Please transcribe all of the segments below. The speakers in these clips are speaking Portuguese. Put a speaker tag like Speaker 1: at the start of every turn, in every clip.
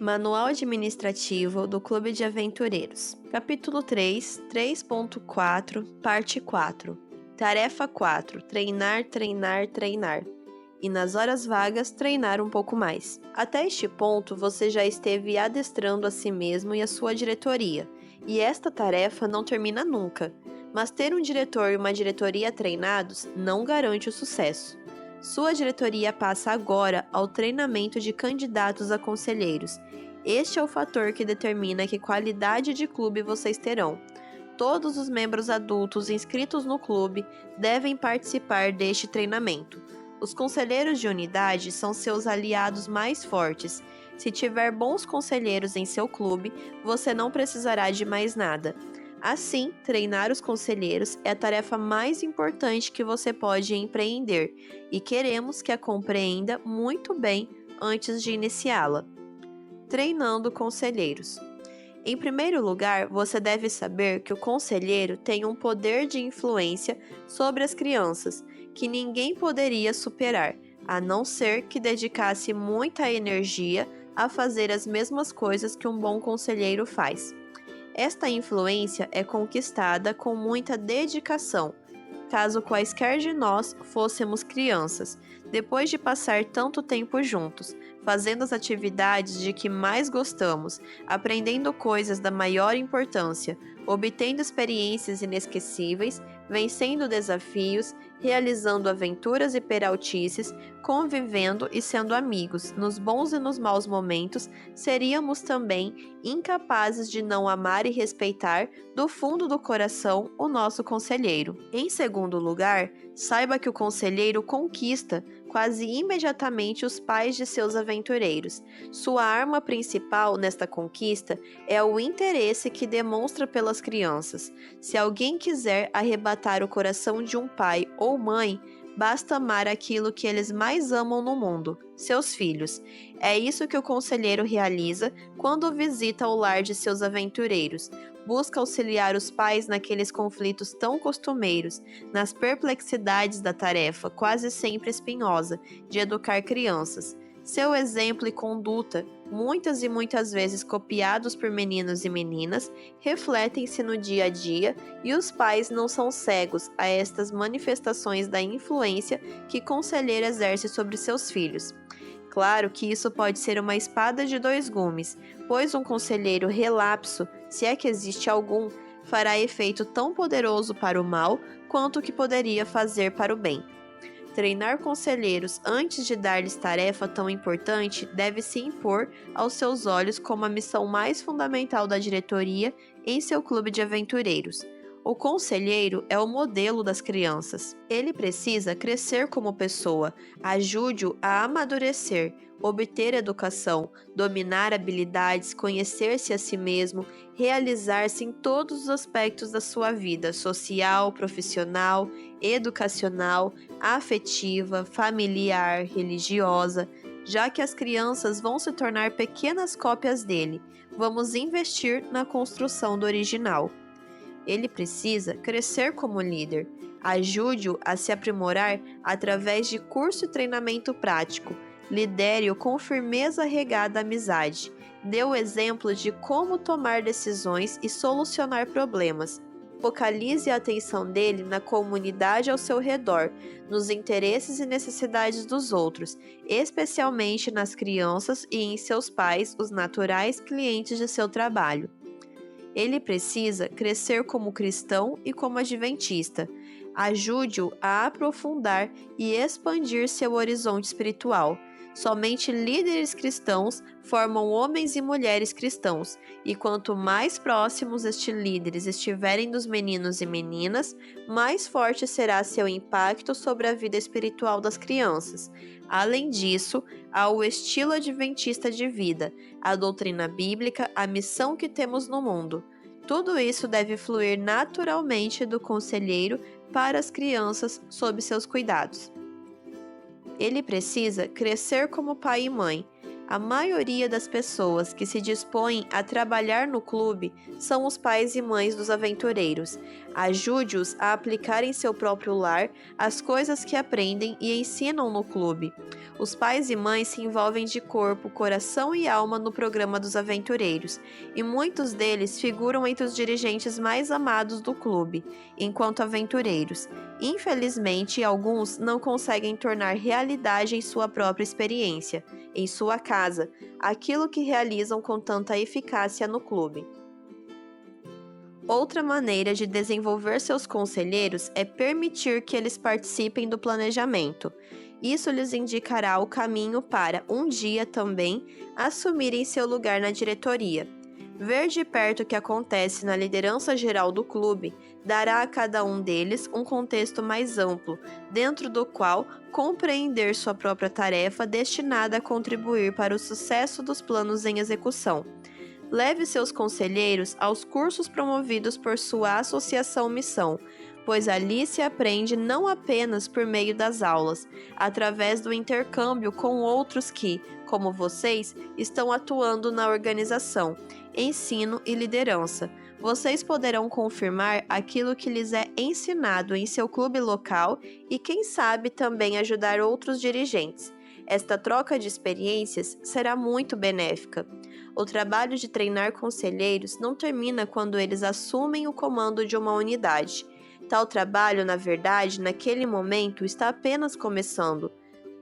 Speaker 1: Manual Administrativo do Clube de Aventureiros. Capítulo 3, 3.4, Parte 4. Tarefa 4. Treinar, treinar, treinar. E nas horas vagas, treinar um pouco mais. Até este ponto, você já esteve adestrando a si mesmo e a sua diretoria. E esta tarefa não termina nunca. Mas ter um diretor e uma diretoria treinados não garante o sucesso. Sua diretoria passa agora ao treinamento de candidatos a conselheiros. Este é o fator que determina que qualidade de clube vocês terão. Todos os membros adultos inscritos no clube devem participar deste treinamento. Os conselheiros de unidade são seus aliados mais fortes. Se tiver bons conselheiros em seu clube, você não precisará de mais nada. Assim, treinar os conselheiros é a tarefa mais importante que você pode empreender e queremos que a compreenda muito bem antes de iniciá-la. Treinando conselheiros. Em primeiro lugar, você deve saber que o conselheiro tem um poder de influência sobre as crianças que ninguém poderia superar, a não ser que dedicasse muita energia a fazer as mesmas coisas que um bom conselheiro faz. Esta influência é conquistada com muita dedicação. Caso quaisquer de nós fôssemos crianças, depois de passar tanto tempo juntos, fazendo as atividades de que mais gostamos, aprendendo coisas da maior importância, obtendo experiências inesquecíveis, vencendo desafios, realizando aventuras e peraltices, convivendo e sendo amigos, nos bons e nos maus momentos, seríamos também incapazes de não amar e respeitar do fundo do coração o nosso conselheiro. Em segundo lugar, saiba que o conselheiro conquista quase imediatamente os pais de seus aventureiros. Sua arma principal nesta conquista é o interesse que demonstra pelas crianças. Se alguém quiser arrebatar o coração de um pai ou mãe, basta amar aquilo que eles mais amam no mundo, seus filhos. É isso que o conselheiro realiza quando visita o lar de seus aventureiros. Busca auxiliar os pais naqueles conflitos tão costumeiros, nas perplexidades da tarefa, quase sempre espinhosa, de educar crianças. Seu exemplo e conduta, muitas e muitas vezes copiados por meninos e meninas, refletem-se no dia a dia e os pais não são cegos a estas manifestações da influência que conselheiro exerce sobre seus filhos. Claro que isso pode ser uma espada de dois gumes, pois um conselheiro relapso, se é que existe algum, fará efeito tão poderoso para o mal quanto o que poderia fazer para o bem. Treinar conselheiros antes de dar-lhes tarefa tão importante deve se impor aos seus olhos como a missão mais fundamental da diretoria em seu clube de aventureiros. O conselheiro é o modelo das crianças. Ele precisa crescer como pessoa, ajude-o a amadurecer, obter educação, dominar habilidades, conhecer-se a si mesmo, realizar-se em todos os aspectos da sua vida social, profissional, educacional, afetiva, familiar, religiosa. Já que as crianças vão se tornar pequenas cópias dele, vamos investir na construção do original. Ele precisa crescer como líder. Ajude-o a se aprimorar através de curso e treinamento prático. Lidere-o com firmeza regada à amizade. Dê o exemplo de como tomar decisões e solucionar problemas. Focalize a atenção dele na comunidade ao seu redor, nos interesses e necessidades dos outros, especialmente nas crianças e em seus pais, os naturais clientes de seu trabalho. Ele precisa crescer como cristão e como adventista. Ajude-o a aprofundar e expandir seu horizonte espiritual. Somente líderes cristãos formam homens e mulheres cristãos, e quanto mais próximos estes líderes estiverem dos meninos e meninas, mais forte será seu impacto sobre a vida espiritual das crianças. Além disso, há o estilo adventista de vida, a doutrina bíblica, a missão que temos no mundo. Tudo isso deve fluir naturalmente do conselheiro para as crianças sob seus cuidados. Ele precisa crescer como pai e mãe. A maioria das pessoas que se dispõem a trabalhar no clube são os pais e mães dos aventureiros. Ajude-os a aplicar em seu próprio lar as coisas que aprendem e ensinam no clube. Os pais e mães se envolvem de corpo, coração e alma no programa dos aventureiros, e muitos deles figuram entre os dirigentes mais amados do clube, enquanto aventureiros. Infelizmente, alguns não conseguem tornar realidade em sua própria experiência, em sua casa, aquilo que realizam com tanta eficácia no clube. Outra maneira de desenvolver seus conselheiros é permitir que eles participem do planejamento. Isso lhes indicará o caminho para, um dia também, assumirem seu lugar na diretoria. Ver de perto o que acontece na liderança geral do clube dará a cada um deles um contexto mais amplo, dentro do qual compreender sua própria tarefa destinada a contribuir para o sucesso dos planos em execução. Leve seus conselheiros aos cursos promovidos por sua associação Missão, pois ali se aprende não apenas por meio das aulas, através do intercâmbio com outros que, como vocês, estão atuando na organização, ensino e liderança. Vocês poderão confirmar aquilo que lhes é ensinado em seu clube local e, quem sabe, também ajudar outros dirigentes. Esta troca de experiências será muito benéfica. O trabalho de treinar conselheiros não termina quando eles assumem o comando de uma unidade. Tal trabalho, na verdade, naquele momento está apenas começando.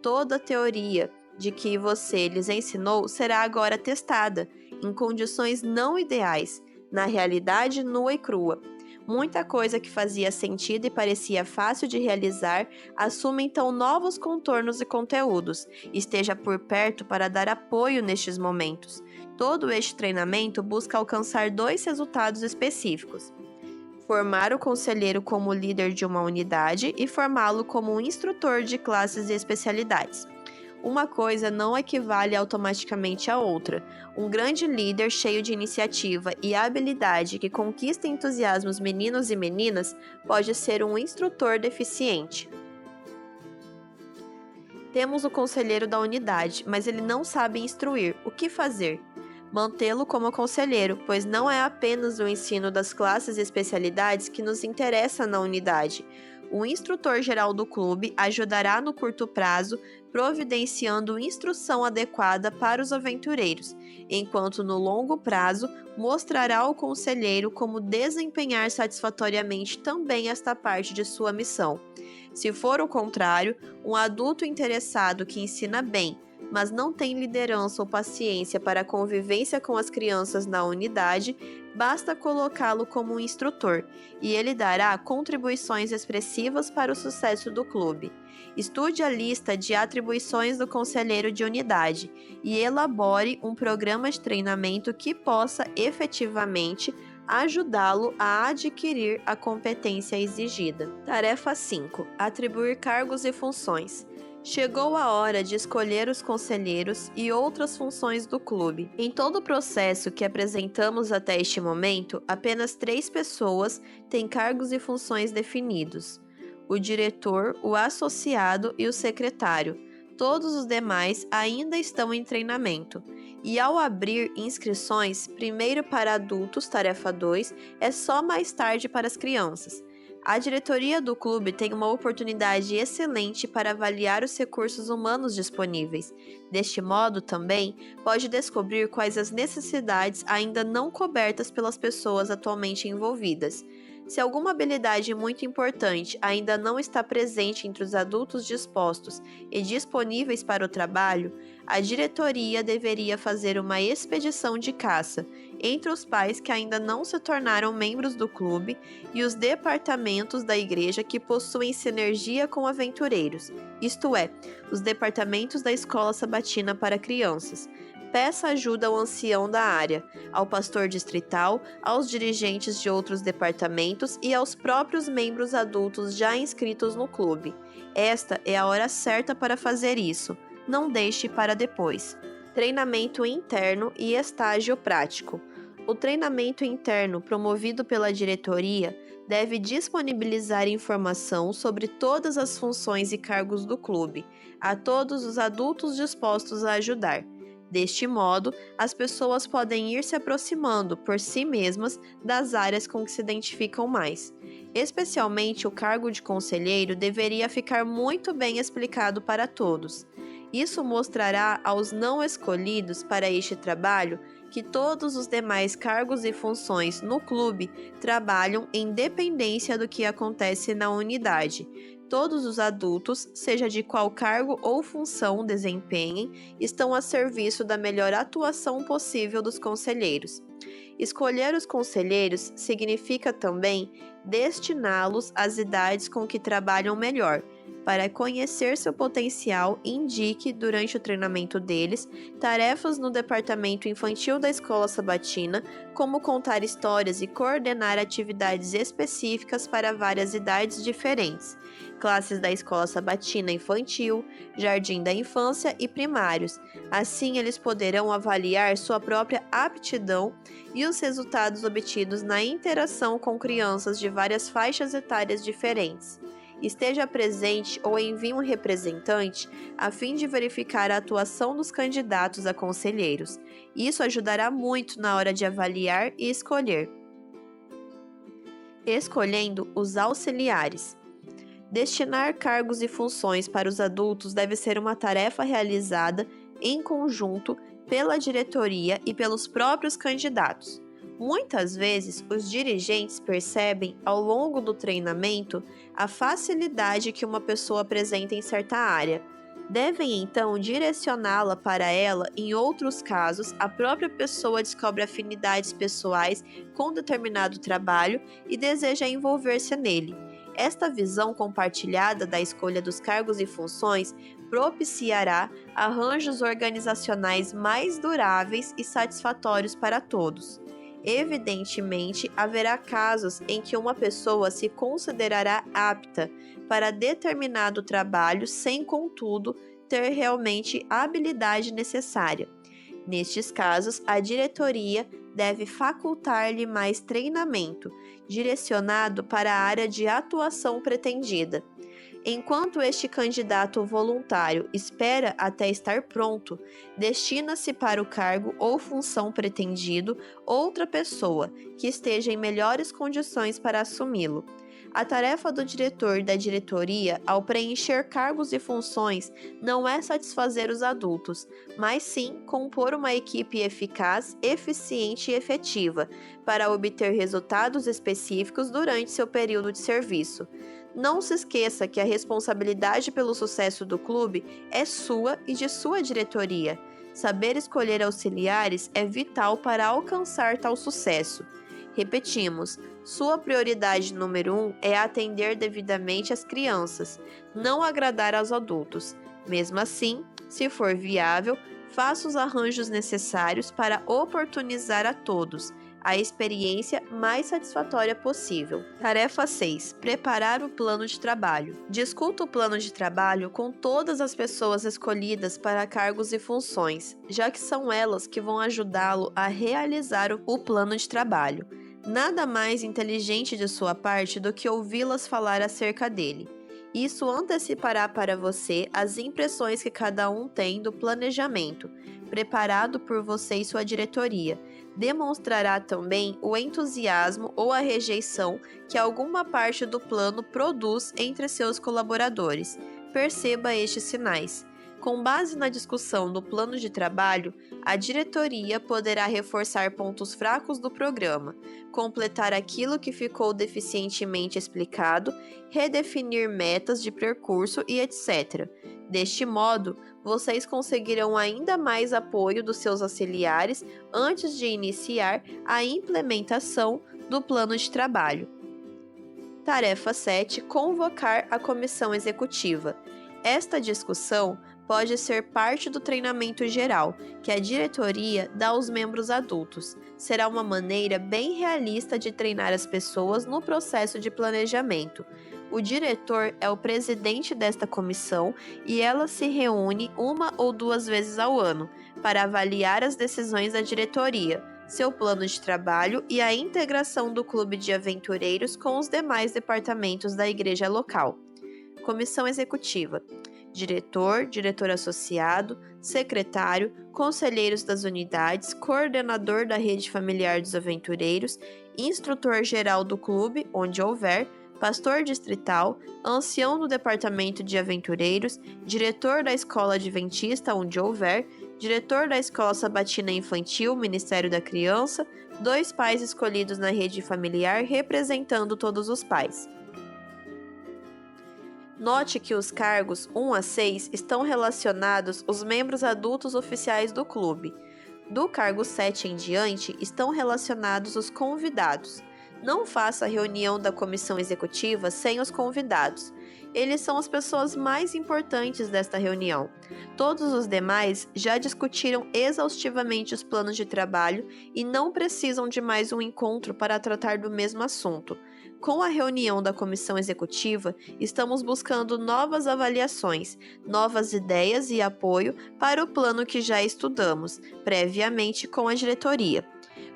Speaker 1: Toda a teoria de que você lhes ensinou será agora testada, em condições não ideais, na realidade nua e crua. Muita coisa que fazia sentido e parecia fácil de realizar assume então novos contornos e conteúdos. Esteja por perto para dar apoio nestes momentos. Todo este treinamento busca alcançar 2 resultados específicos: formar o conselheiro como líder de uma unidade e formá-lo como um instrutor de classes e especialidades. Uma coisa não equivale automaticamente à outra. Um grande líder cheio de iniciativa e habilidade que conquista entusiasmos meninos e meninas pode ser um instrutor deficiente. Temos o conselheiro da unidade, mas ele não sabe instruir. O que fazer? Mantê-lo como conselheiro, pois não é apenas o ensino das classes e especialidades que nos interessa na unidade. O instrutor geral do clube ajudará no curto prazo, providenciando instrução adequada para os aventureiros, enquanto no longo prazo mostrará ao conselheiro como desempenhar satisfatoriamente também esta parte de sua missão. Se for o contrário, um adulto interessado que ensina bem, mas não tem liderança ou paciência para a convivência com as crianças na unidade, basta colocá-lo como um instrutor, e ele dará contribuições expressivas para o sucesso do clube. Estude a lista de atribuições do conselheiro de unidade e elabore um programa de treinamento que possa efetivamente ajudá-lo a adquirir a competência exigida. Tarefa 5. Atribuir cargos e funções. Chegou a hora de escolher os conselheiros e outras funções do clube. Em todo o processo que apresentamos até este momento, apenas 3 pessoas têm cargos e funções definidos: o diretor, o associado e o secretário. Todos os demais ainda estão em treinamento. E ao abrir inscrições, primeiro para adultos, tarefa 2, é só mais tarde para as crianças. A diretoria do clube tem uma oportunidade excelente para avaliar os recursos humanos disponíveis. Deste modo, também, pode descobrir quais as necessidades ainda não cobertas pelas pessoas atualmente envolvidas. Se alguma habilidade muito importante ainda não está presente entre os adultos dispostos e disponíveis para o trabalho, a diretoria deveria fazer uma expedição de caça entre os pais que ainda não se tornaram membros do clube e os departamentos da igreja que possuem sinergia com aventureiros, isto é, os departamentos da escola sabatina para crianças. Peça ajuda ao ancião da área, ao pastor distrital, aos dirigentes de outros departamentos e aos próprios membros adultos já inscritos no clube. Esta é a hora certa para fazer isso. Não deixe para depois. Treinamento interno e estágio prático. O treinamento interno promovido pela diretoria deve disponibilizar informação sobre todas as funções e cargos do clube, a todos os adultos dispostos a ajudar. Deste modo, as pessoas podem ir se aproximando por si mesmas das áreas com que se identificam mais. Especialmente o cargo de conselheiro deveria ficar muito bem explicado para todos. Isso mostrará aos não escolhidos para este trabalho que todos os demais cargos e funções no clube trabalham em dependência do que acontece na unidade. Todos os adultos, seja de qual cargo ou função desempenhem, estão a serviço da melhor atuação possível dos conselheiros. Escolher os conselheiros significa também destiná-los às idades com que trabalham melhor. Para conhecer seu potencial, indique, durante o treinamento deles, tarefas no departamento infantil da escola sabatina, como contar histórias e coordenar atividades específicas para várias idades diferentes. Classes da escola sabatina infantil, jardim da infância e primários. Assim, eles poderão avaliar sua própria aptidão e os resultados obtidos na interação com crianças de várias faixas etárias diferentes. Esteja presente ou envie um representante a fim de verificar a atuação dos candidatos a conselheiros. Isso ajudará muito na hora de avaliar e escolher. Escolhendo os auxiliares. Destinar cargos e funções para os adultos deve ser uma tarefa realizada em conjunto pela diretoria e pelos próprios candidatos. Muitas vezes, os dirigentes percebem, ao longo do treinamento, a facilidade que uma pessoa apresenta em certa área. Devem, então, direcioná-la para ela. Em outros casos, a própria pessoa descobre afinidades pessoais com determinado trabalho e deseja envolver-se nele. Esta visão compartilhada da escolha dos cargos e funções propiciará arranjos organizacionais mais duráveis e satisfatórios para todos. Evidentemente, haverá casos em que uma pessoa se considerará apta para determinado trabalho sem, contudo, ter realmente a habilidade necessária. Nestes casos, a diretoria deve facultar-lhe mais treinamento, direcionado para a área de atuação pretendida. Enquanto este candidato voluntário espera até estar pronto, destina-se para o cargo ou função pretendido outra pessoa que esteja em melhores condições para assumi-lo. A tarefa do diretor da diretoria, ao preencher cargos e funções, não é satisfazer os adultos, mas sim compor uma equipe eficaz, eficiente e efetiva, para obter resultados específicos durante seu período de serviço. Não se esqueça que a responsabilidade pelo sucesso do clube é sua e de sua diretoria. Saber escolher auxiliares é vital para alcançar tal sucesso. Repetimos, sua prioridade número 1 é atender devidamente as crianças, não agradar aos adultos. Mesmo assim, se for viável, faça os arranjos necessários para oportunizar a todos a experiência mais satisfatória possível. Tarefa 6. Preparar o plano de trabalho. Discuta o plano de trabalho com todas as pessoas escolhidas para cargos e funções, já que são elas que vão ajudá-lo a realizar o plano de trabalho. Nada mais inteligente de sua parte do que ouvi-las falar acerca dele. Isso antecipará para você as impressões que cada um tem do planejamento, preparado por você e sua diretoria. Demonstrará também o entusiasmo ou a rejeição que alguma parte do plano produz entre seus colaboradores. Perceba estes sinais. Com base na discussão do plano de trabalho, a diretoria poderá reforçar pontos fracos do programa, completar aquilo que ficou deficientemente explicado, redefinir metas de percurso e etc. Deste modo, vocês conseguirão ainda mais apoio dos seus auxiliares antes de iniciar a implementação do plano de trabalho. Tarefa 7. Convocar a comissão executiva. Esta discussão pode ser parte do treinamento geral que a diretoria dá aos membros adultos. Será uma maneira bem realista de treinar as pessoas no processo de planejamento. O diretor é o presidente desta comissão e ela se reúne 1 ou 2 vezes ao ano para avaliar as decisões da diretoria, seu plano de trabalho e a integração do clube de aventureiros com os demais departamentos da igreja local. Comissão executiva. diretor, diretor associado, secretário, conselheiros das unidades, coordenador da rede familiar dos aventureiros, instrutor geral do clube, onde houver, pastor distrital, ancião do departamento de aventureiros, diretor da escola adventista, onde houver, diretor da escola sabatina infantil, Ministério da Criança, 2 pais escolhidos na rede familiar representando todos os pais. Note que os cargos 1 a 6 estão relacionados aos membros adultos oficiais do clube. Do cargo 7 em diante estão relacionados os convidados. Não faça a reunião da comissão executiva sem os convidados. Eles são as pessoas mais importantes desta reunião. Todos os demais já discutiram exaustivamente os planos de trabalho e não precisam de mais um encontro para tratar do mesmo assunto. Com a reunião da comissão executiva, estamos buscando novas avaliações, novas ideias e apoio para o plano que já estudamos, previamente com a diretoria.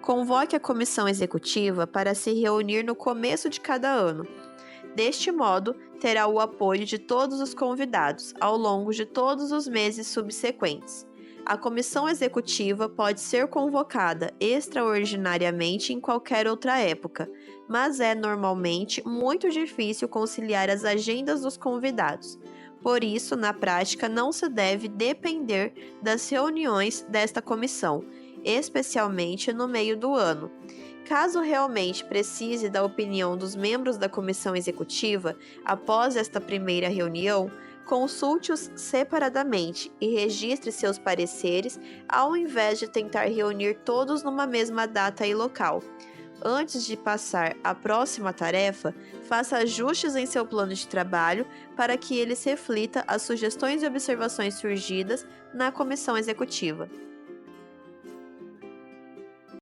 Speaker 1: Convoque a comissão executiva para se reunir no começo de cada ano. Deste modo, terá o apoio de todos os convidados ao longo de todos os meses subsequentes. A comissão executiva pode ser convocada extraordinariamente em qualquer outra época, mas é normalmente muito difícil conciliar as agendas dos convidados. Por isso, na prática, não se deve depender das reuniões desta comissão, especialmente no meio do ano. Caso realmente precise da opinião dos membros da comissão executiva após esta primeira reunião, consulte-os separadamente e registre seus pareceres ao invés de tentar reunir todos numa mesma data e local. Antes de passar à próxima tarefa, faça ajustes em seu plano de trabalho para que ele reflita as sugestões e observações surgidas na comissão executiva.